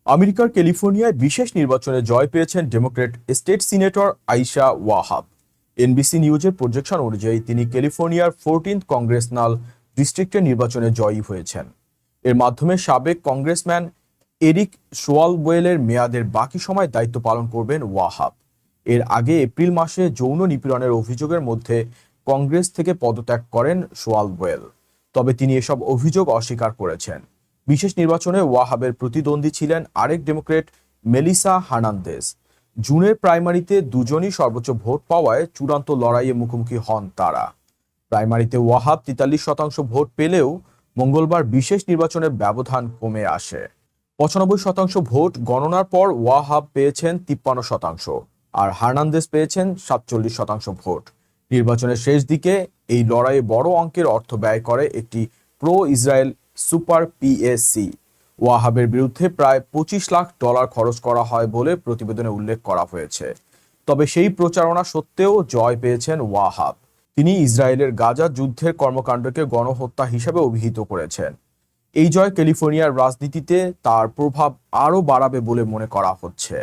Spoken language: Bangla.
আমেরিকার ক্যালিফোর্নিয়ায় বিশেষ নির্বাচনে জয় পেয়েছেন Democrat state senator Ayesha Wahab. NBC নিউজের প্রজেকশন অনুযায়ী তিনি ক্যালিফোর্নিয়ার 14th কংগ্রেসনাল ডিস্ট্রিক্টের নির্বাচনে জয়ী হয়েছেন। এর মাধ্যমে সাবেক কংগ্রেসম্যান এরিক সোয়ালওয়েলের মেয়াদের বাকি সময় দায়িত্ব পালন করবেন ওয়াহাব। এর আগে এপ্রিল মাসে যৌন নিপীড়নের অভিযোগের মধ্যে কংগ্রেস থেকে পদত্যাগ করেন সোয়ালওয়েল, তবে তিনি এসব অভিযোগ অস্বীকার করেছেন। বিশেষ নির্বাচনে ওয়াহাবের প্রতিদ্বন্দ্বী ছিলেন আরেক ডেমোক্রেট মেলিসা হার্নান্দেজ। জুনের প্রাইমারিতে দুজনই সর্বোচ্চ ভোট পাওয়ায় চূড়ান্ত লড়াইয়ে মুখোমুখি হন তারা। প্রাইমারিতে ওয়াহাব 43% ভোট পেলেও মঙ্গলবার বিশেষ নির্বাচনের ব্যবধান কমে আসে। 95% ভোট গণনার পর ওয়াহাব পেয়েছেন 53% আর হার্নান্দেজ পেয়েছেন 47% ভোট। নির্বাচনের শেষ দিকে এই লড়াইয়ে বড় অঙ্কের অর্থ ব্যয় করে একটি প্রো ইসরায়েল সুপার পিএসি। ওয়াহাবের বিরুদ্ধে প্রায় $25 লাখ খরচ করা হয় বলে প্রতিবেদনে উল্লেখ করা হয়েছে। তবে সেই প্রচারণা সত্ত্বেও জয় পেয়েছেন ওয়াহাব। তিনি ইসরায়েলের গাজা যুদ্ধের কর্মকাণ্ডকে গণহত্যা হিসেবে অভিহিত করেছেন। এই জয় ক্যালিফোর্নিয়ার রাজনীতিতে তার প্রভাব আরও বাড়াবে বলে মনে করা হচ্ছে।